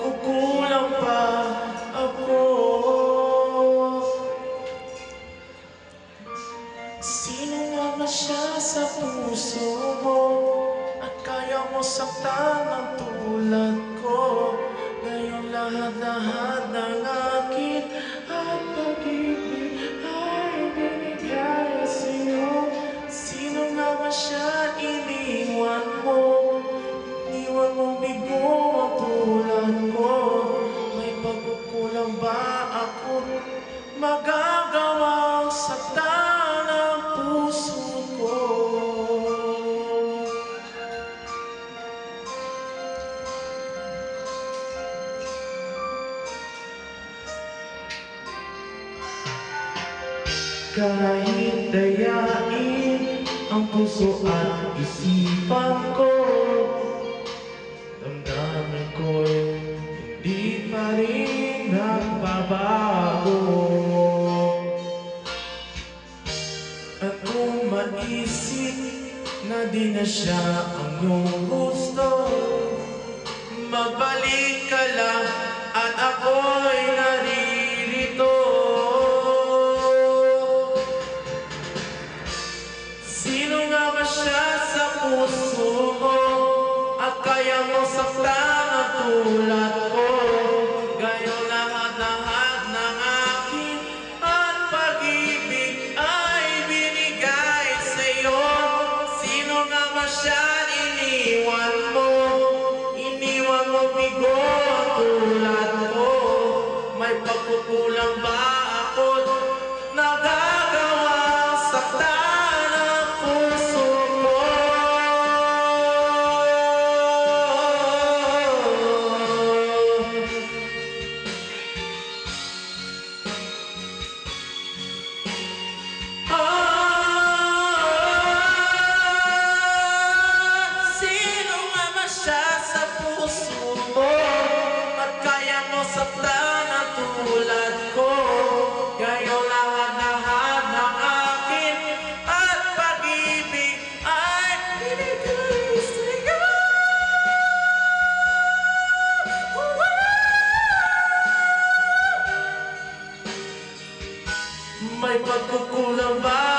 pagkukulang pa ako. Sino nga ba siya sa puso mo at kaya mo saktan ng tulad ko? Ngayong lahat-lahat ng akin at pag-ibig ay binigay sa'yo. Sino nga ba siya iniwan mo? Iniwan mong bigo ang tulad ko. May pagkukulang ba ako magagawang saktan ang puso ko? Kahit dayain ang puso at isipan ko, damdamin ko'y hindi pa rin nagbabago. At kung maisip na di na siya ang iyong gusto, magbalik ka lang at ako'y naririto. Sino nga ba siya sa puso mo at kaya mo saktan ang tulad ko? Gayong lahat-lahat ng akin at pag-ibig ay binigay sa'yo. Sino nga ba siya iniwan mo? Iniwan mo bigo ang tulad ko. May pagkukulang ba ako nagagawang saktan? Saktan ang tulad ko, ngayong lahat-lahat ng akin at pag-ibig ay binigay sa'yo. May pagkukulang ba